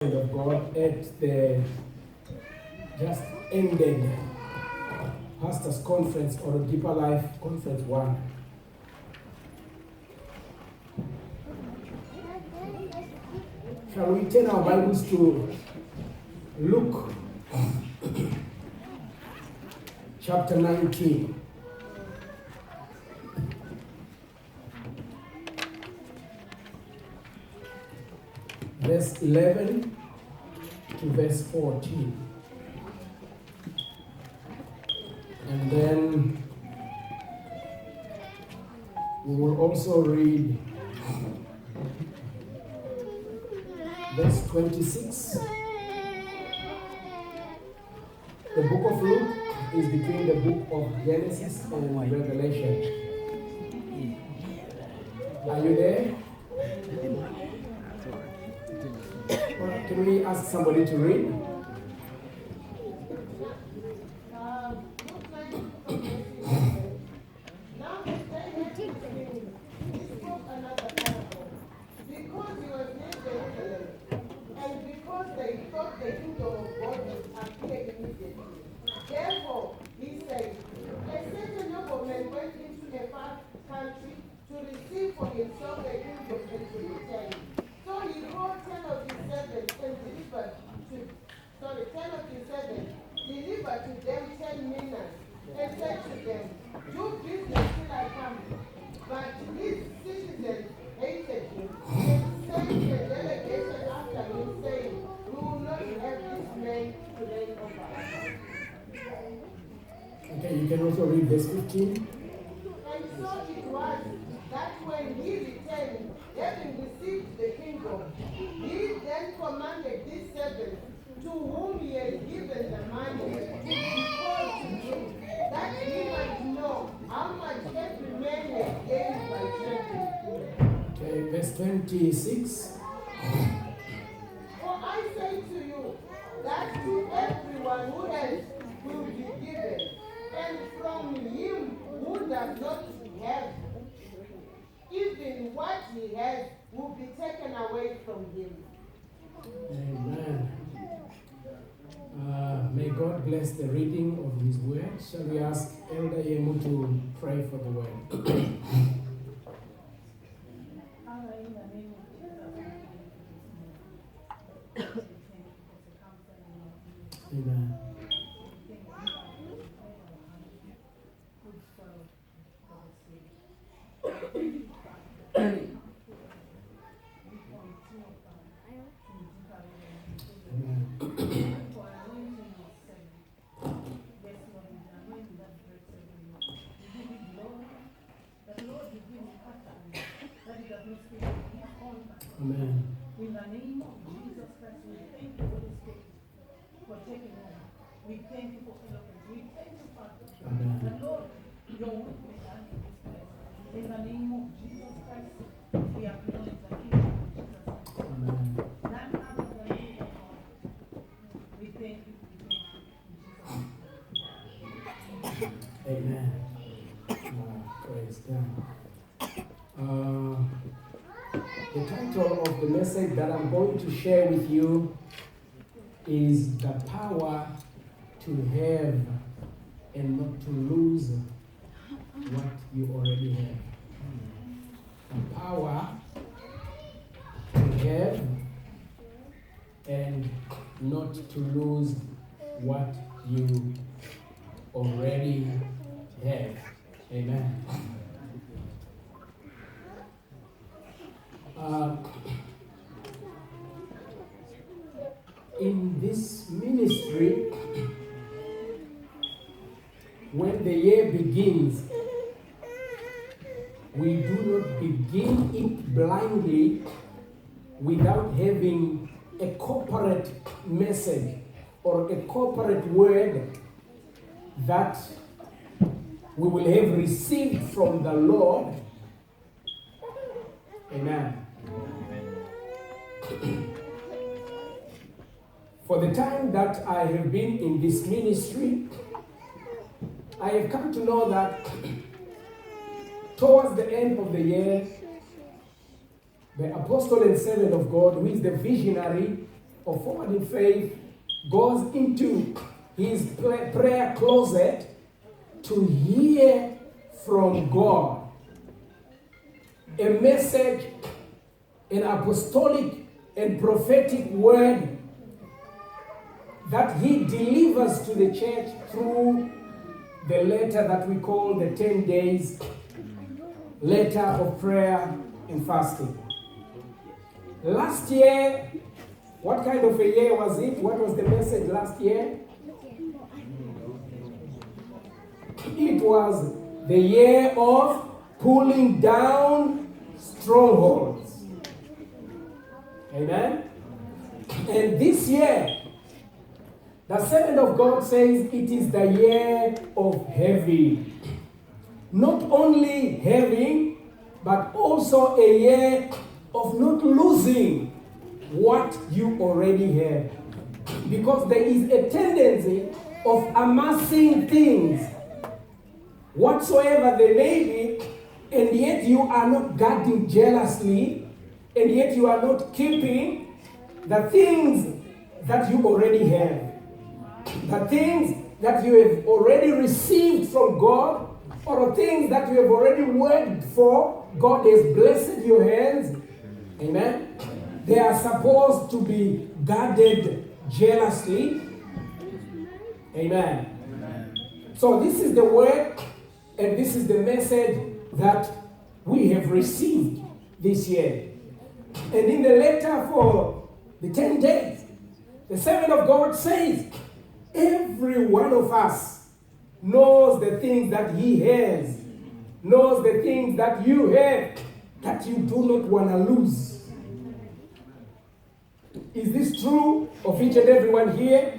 of God at the just ended Pastors Conference or Deeper Life Conference 1. Shall we turn our Bibles to Luke chapter 19? Verse 11 to verse 14. And then we will also read verse 26. The book of Luke is between the book of Genesis and Revelation. Are you there? Can we ask somebody to read? Therefore, he said, a certain nobleman went into a far country to receive for himself a kingdom and to return. So he brought 10 of his servants and delivered to them 10 minas and said to them, do business till I come. But his citizens hated him and sent a delegation after him, saying, we will not have this man to reign over us. Okay, you can also read verse 15. And so it was that when he returned, having received the kingdom, he then commanded these servants to whom he had given the money to be called to him, that he might know how much every man had gained by trading. Okay, verse 26. For I say to you, that to everyone who has will be given, and from him who does not have, even what he has will be taken away from him. Amen. May God bless the reading of His word. Shall we ask Elder Yemu to pray for the word? Amen. Amen. In the name of Jesus Christ, we thank you, Holy Spirit, for taking over. We thank you for eloquence. We thank you, Father. Amen. And Lord, your will be done in this place. In the name of Jesus Christ, we acknowledge the kingdom of Jesus Christ. Amen. None other than you, O God. We thank you. We thank you. In Jesus' name. Amen. Praise God. The title of the message that I'm going to share with you is the power to have and not to lose what you already have. The power to have and not to lose what you already have. Amen. In this ministry, when the year begins, we do not begin it blindly without having a corporate message or a corporate word that we will have received from the Lord. Amen. For the time that I have been in this ministry, I have come to know that towards the end of the year, the apostle and servant of God, who is the visionary, of Forward in Faith goes into his prayer closet to hear from God a message, an apostolic and prophetic word that he delivers to the church through the letter that we call the 10 days letter of prayer and fasting. Last year, what kind of a year was it? What was the message last year? It was the year of pulling down strongholds. Amen? And this year, the servant of God says it is the year of having. Not only having, but also a year of not losing what you already have. Because there is a tendency of amassing things, whatsoever they may be, and yet you are not guarding jealously, and yet you are not keeping the things that you already have. The things that you have already received from God, or the things that you have already worked for, God has blessed your hands. Amen? They are supposed to be guarded jealously. Amen. So this is the word, and this is the message that we have received this year. And in the letter for the 10 days, the servant of God says, every one of us knows the things that he has, knows the things that you have, that you do not want to lose. Is this true of each and every one here?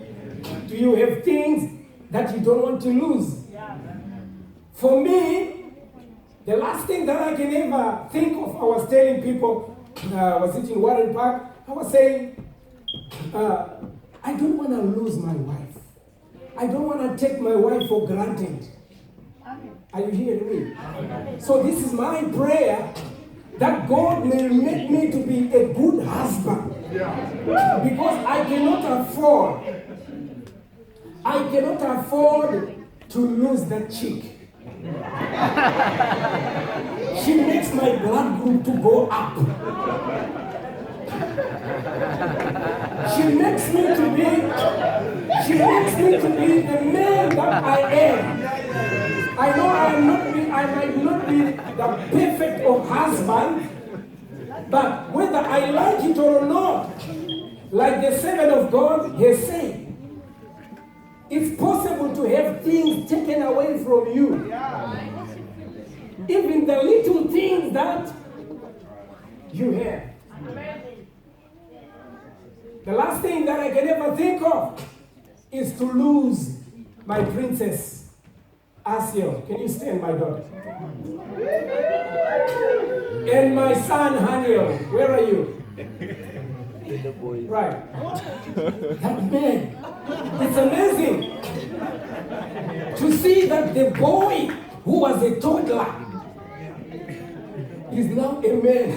Do you have things that you don't want to lose? For me, the last thing that I can ever think of, I was telling people, was it in Warren Park? I was saying, I don't want to lose my wife. I don't want to take my wife for granted. Are you hearing me? So this is my prayer, that God may make me to be a good husband. Because I cannot afford to lose that chick. She makes my blood group to go up. She makes me to be the man that I am. I know I might not be the perfect of husband, but whether I like it or not, like the servant of God has said, it's possible to have things taken away from you. Even the little things that you have. The last thing that I can ever think of is to lose my princess, Asiel. Can you stand, my daughter? And my son, Haniel. Where are you? Right. That man. It's amazing to see that the boy who was a toddler is now a man.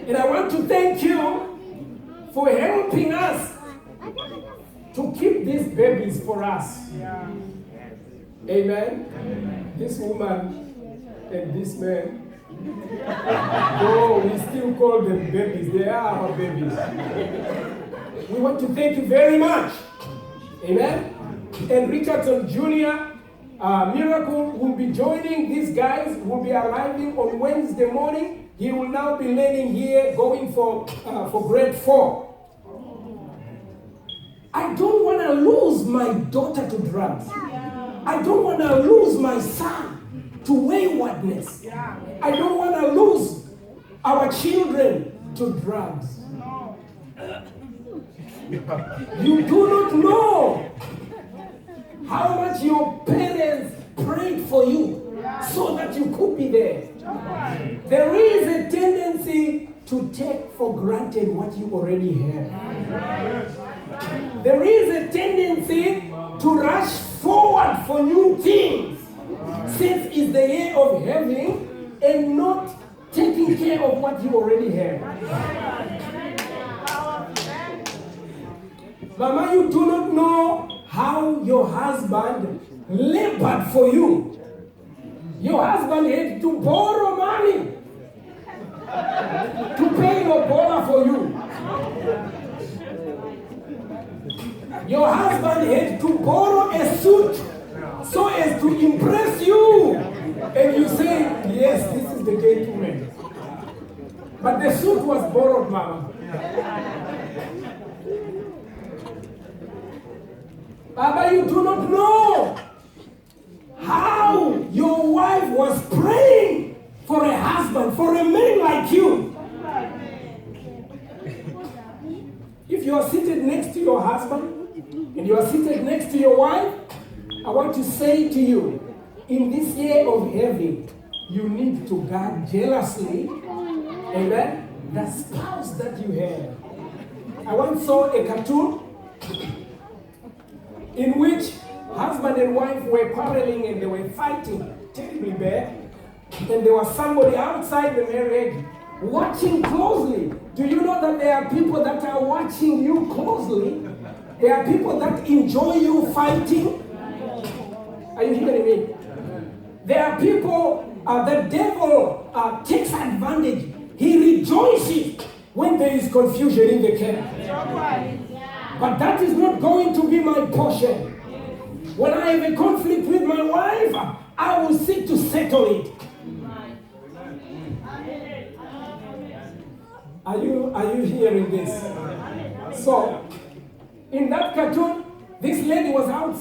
And I want to thank you for helping us to keep these babies for us. Amen. This woman and this man, though we still call them babies, they are our babies. We want to thank you very much. Amen. And Richardson Jr., Miracle will be joining these guys, will be arriving on Wednesday morning. He will now be learning here, going for grade 4. I don't want to lose my daughter to drugs. I don't want to lose my son to waywardness. I don't want to lose our children to drugs. You do not know how much your parents prayed for you so that you could be there. There is a tendency to take for granted what you already have. There is a tendency to rush forward for new things, since it's the year of having, and not take taking care of what you already have. Mama, you do not know how your husband labored for you. Your husband had to borrow money to pay your borrow for you. Your husband had to borrow a suit so as to impress you. And you say, yes, this is the gentleman. But the suit was borrowed, Mama. Baba, you do not know how your wife was praying for a husband, for a man like you. If you are seated next to your husband and you are seated next to your wife, I want to say to you, in this year of heaven, you need to guard jealously, amen, the spouse that you have. I once saw a cartoon in which husband and wife were quarreling and they were fighting terribly bad. And there was somebody outside the marriage watching closely. Do you know that there are people that are watching you closely? There are people that enjoy you fighting. Are you hearing me? There are people, the devil takes advantage. He rejoices when there is confusion in the camp. But that is not going to be my portion. When I have a conflict with my wife, I will seek to settle it. Are you hearing this? So, in that cartoon, this lady was outside.